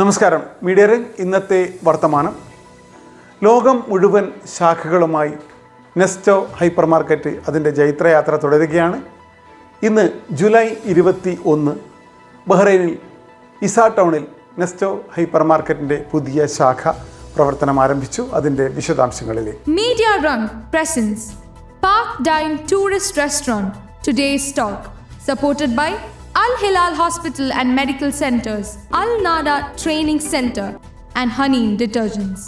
നമസ്കാരം. മീഡിയ രംഗ് ഇന്നത്തെ വർത്തമാനം. ലോകം മുഴുവൻ ശാഖകളുമായി നെസ്റ്റോ ഹൈപ്പർ മാർക്കറ്റ് അതിൻ്റെ ജൈത്രയാത്ര തുടരുകയാണ്. ഇന്ന് ജൂലൈ 21 ബഹ്റൈനിൽ ഇസ ടൗണിൽ നെസ്റ്റോ ഹൈപ്പർ മാർക്കറ്റിൻ്റെ പുതിയ ശാഖ പ്രവർത്തനം ആരംഭിച്ചു. അതിൻ്റെ വിശദാംശങ്ങളിലേക്ക്. മീഡിയ രംഗ് presence park dine tourist restaurant today's stock supported by Al Hilal Hospital and Medical Centers, Al Nada Training Center and Hanin Detergents.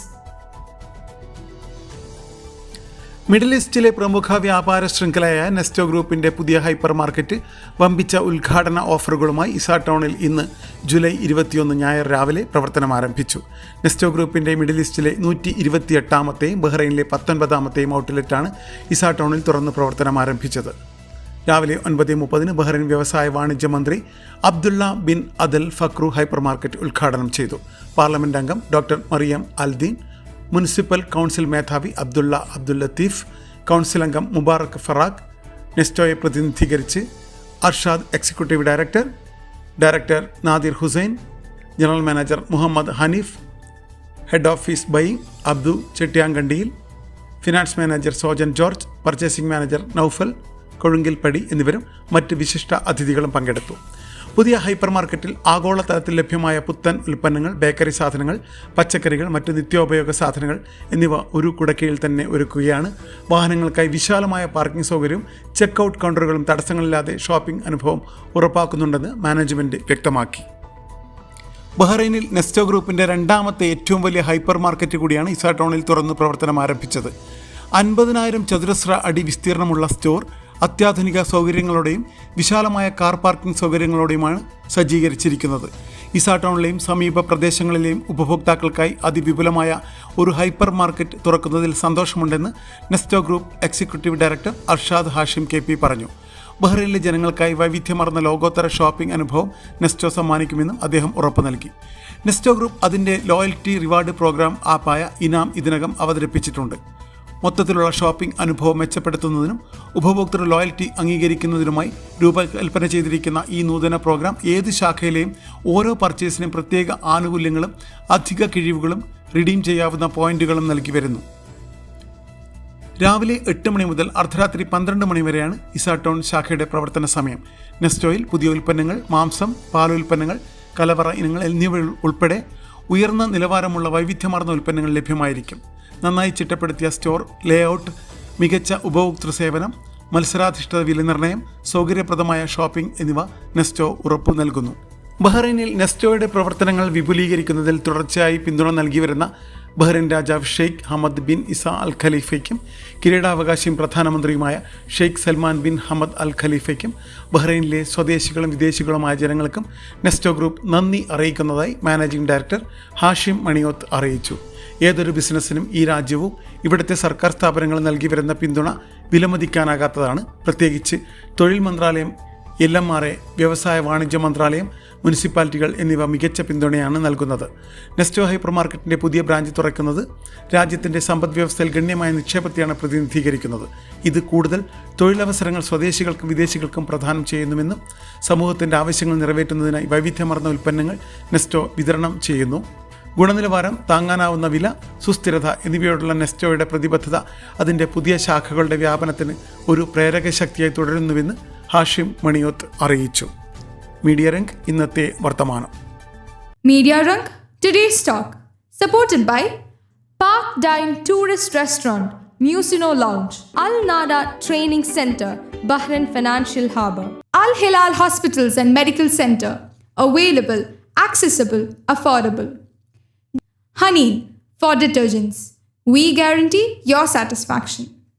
Middle ഈസ്റ്റിലെ പ്രമുഖ വ്യാപാര ശൃംഖലയായ നെസ്റ്റോ ഗ്രൂപ്പിൻ്റെ പുതിയ ഹൈപ്പർ മാർക്കറ്റ് വമ്പിച്ച ഉദ്ഘാടന ഓഫറുകളുമായി ഇസ ടൗണിൽ ഇന്ന് ജൂലൈ 21 ഞായർ രാവിലെ പ്രവർത്തനം ആരംഭിച്ചു. നെസ്റ്റോ ഗ്രൂപ്പിൻ്റെ മിഡിൽ ഈസ്റ്റിലെ 128ാമത്തെയും ബഹ്റൈനിലെ 19ാമത്തെയും ഔട്ട്ലെറ്റാണ് ഇസ ടൗണിൽ തുറന്ന് പ്രവർത്തനം ആരംഭിച്ചത്. രാവിലെ 9:30 ബഹ്റൈൻ വ്യവസായ വാണിജ്യ മന്ത്രി Abdulla bin Adel Fakhro hyper market ഉദ്ഘാടനം ചെയ്തു. പാർലമെന്റ് അംഗം doctor Mariam Aldeen, municipal council മേധാവി അബ്ദുൽ ലത്തീഫ്, കൗൺസിൽ അംഗം മുബാറക് ഫറാഖ്, നെസ്റ്റോയെ പ്രതിനിധീകരിച്ച് Arshad executive director Nadir Hussain, general manager Muhammad Haneef, head office buying Abdu Chettiyankandiyil, finance manager Sojan George, purchasing manager Naufal Kozhunkilpadi എന്നിവരും മറ്റ് വിശിഷ്ട അതിഥികളും പങ്കെടുത്തു. പുതിയ ഹൈപ്പർ മാർക്കറ്റിൽ ആഗോളതലത്തിൽ ലഭ്യമായ പുത്തൻ ഉൽപ്പന്നങ്ങൾ, ബേക്കറി സാധനങ്ങൾ, പച്ചക്കറികൾ, മറ്റ് നിത്യോപയോഗ സാധനങ്ങൾ എന്നിവ ഒരു കുടക്കീഴിൽ തന്നെ ഒരുക്കുകയാണ്. വാഹനങ്ങൾക്കായി വിശാലമായ പാർക്കിംഗ് സൗകര്യവും ചെക്ക് ഔട്ട് കൗണ്ടറുകളും തടസ്സങ്ങളില്ലാതെ ഷോപ്പിംഗ് അനുഭവം ഉറപ്പാക്കുന്നുണ്ടെന്ന് മാനേജ്മെൻറ്റ് വ്യക്തമാക്കി. ബഹ്റൈനിൽ നെസ്റ്റോ ഗ്രൂപ്പിൻ്റെ രണ്ടാമത്തെ ഏറ്റവും വലിയ ഹൈപ്പർ മാർക്കറ്റ് കൂടിയാണ് ഇസ ടൗണിൽ തുറന്ന് പ്രവർത്തനം ആരംഭിച്ചത്. 50,000 ചതുരശ്ര അടി വിസ്തീർണമുള്ള സ്റ്റോർ അത്യാധുനിക സൗകര്യങ്ങളോടെയും വിശാലമായ കാർ പാർക്കിംഗ് സൗകര്യങ്ങളോടെയുമാണ് സജ്ജീകരിച്ചിരിക്കുന്നത്. ഇസ ടൗണിലെയും സമീപ പ്രദേശങ്ങളിലെയും ഉപഭോക്താക്കൾക്കായി അതിവിപുലമായ ഒരു ഹൈപ്പർ മാർക്കറ്റ് തുറക്കുന്നതിൽ സന്തോഷമുണ്ടെന്ന് Nesto group executive director Arshad Hashim KP പറഞ്ഞു. ബഹ്റൈനിലെ ജനങ്ങൾക്കായി വൈവിധ്യമാർന്ന ലോകോത്തര ഷോപ്പിംഗ് അനുഭവം നെസ്റ്റോ സമ്മാനിക്കുമെന്നും അദ്ദേഹം ഉറപ്പു നൽകി. നെസ്റ്റോ ഗ്രൂപ്പ് അതിൻ്റെ ലോയൽറ്റി റിവാർഡ് പ്രോഗ്രാം ആപ്പായ ഇനാം ഇതിനകം അവതരിപ്പിച്ചിട്ടുണ്ട്. മൊത്തത്തിലുള്ള ഷോപ്പിംഗ് അനുഭവം മെച്ചപ്പെടുത്തുന്നതിനും ഉപഭോക്തൃ ലോയൽറ്റി അംഗീകരിക്കുന്നതിനുമായി രൂപകൽപ്പന ചെയ്തിരിക്കുന്ന ഈ നൂതന പ്രോഗ്രാം ഏത് ശാഖയിലെയും ഓരോ പർച്ചേസിനും പ്രത്യേക ആനുകൂല്യങ്ങളും അധിക കിഴിവുകളും റിഡീം ചെയ്യാവുന്ന പോയിന്റുകളും നൽകി വരുന്നു. രാവിലെ 8 മണി മുതൽ അർദ്ധരാത്രി 12 മണി വരെയാണ് ഇസ ടൗൺ ശാഖയുടെ പ്രവർത്തന സമയം. നെസ്റ്റോയിൽ പുതിയ ഉൽപ്പന്നങ്ങൾ, മാംസം, പാലുൽപ്പന്നങ്ങൾ, കലവറ ഇനങ്ങൾ എന്നിവ ഉൾപ്പെടെ ഉയർന്ന നിലവാരമുള്ള വൈവിധ്യമാർന്ന ഉൽപ്പന്നങ്ങൾ ലഭ്യമായിരിക്കും. നന്നായി ചിട്ടപ്പെടുത്തിയ സ്റ്റോർ ലേഔട്ട്, മികച്ച ഉപഭോക്തൃ സേവനം, മത്സരാധിഷ്ഠിത വിലനിർണ്ണയം, സൗകര്യപ്രദമായ ഷോപ്പിംഗ് എന്നിവ നെസ്റ്റോ ഉറപ്പു നൽകുന്നു. ബഹ്റൈനിൽ നെസ്റ്റോയുടെ പ്രവർത്തനങ്ങൾ വിപുലീകരിക്കുന്നതിൽ തുടർച്ചയായി പിന്തുണ നൽകി വരുന്ന ബഹ്റൈൻ രാജാവ് ഷെയ്ഖ് ഹമദ് ബിൻ ഇസ അൽ ഖലീഫയ്ക്കും കിരീടാവകാശിയും പ്രധാനമന്ത്രിയുമായ Sheikh Salman bin Hamad Al ഖലീഫയ്ക്കും ബഹ്റൈനിലെ സ്വദേശികളും വിദേശികളുമായ ജനങ്ങൾക്കും നെസ്റ്റോ ഗ്രൂപ്പ് നന്ദി അറിയിക്കുന്നതായി മാനേജിംഗ് ഡയറക്ടർ ഹാഷിം മണിയോത്ത് അറിയിച്ചു. ഏതൊരു ബിസിനസ്സിനും ഈ രാജ്യവും ഇവിടുത്തെ സർക്കാർ സ്ഥാപനങ്ങൾ നൽകി വരുന്ന പിന്തുണ വിലമതിക്കാനാകാത്തതാണ്. പ്രത്യേകിച്ച് തൊഴിൽ മന്ത്രാലയം, LMRA, വ്യവസായ വാണിജ്യ മന്ത്രാലയം, മുനിസിപ്പാലിറ്റികൾ എന്നിവ മികച്ച പിന്തുണയാണ് നൽകുന്നത്. നെസ്റ്റോ ഹൈപ്പർ മാർക്കറ്റിൻ്റെ പുതിയ ബ്രാഞ്ച് തുറക്കുന്നത് രാജ്യത്തിൻ്റെ സമ്പദ് വ്യവസ്ഥയിൽ ഗണ്യമായ നിക്ഷേപത്തെയാണ് പ്രതിനിധീകരിക്കുന്നത്. ഇത് കൂടുതൽ തൊഴിലവസരങ്ങൾ സ്വദേശികൾക്കും വിദേശികൾക്കും പ്രദാനം ചെയ്യുന്നുവെന്നും സമൂഹത്തിൻ്റെ ആവശ്യങ്ങൾ നിറവേറ്റുന്നതിനായി വൈവിധ്യമാർന്ന ഉൽപ്പന്നങ്ങൾ നെസ്റ്റോ വിതരണം ചെയ്യുന്നു. ഗുണനിലവാരം, താങ്ങാനാവുന്ന വില, സുസ്ഥിരത എന്നിവയോടുള്ള നെസ്റ്റോയുടെ പ്രതിബദ്ധത അതിൻ്റെ പുതിയ ശാഖകളുടെ വ്യാപനത്തിന് ഒരു പ്രേരക ശക്തിയായി തുടരുന്നുവെന്ന് ഹാഷിം മണിയോത്ത് അറിയിച്ചു. മീഡിയ രംഗ് ഇന്നത്തെ വർത്തമാനം. Media Rang today's stock supported by park dine tourist restaurant, Musino Lounge, Al Nada Training Center, Bahrain Financial Harbour, Al Hilal Hospitals and Medical Center, available, accessible, affordable. Hanin for detergents. We guarantee your satisfaction.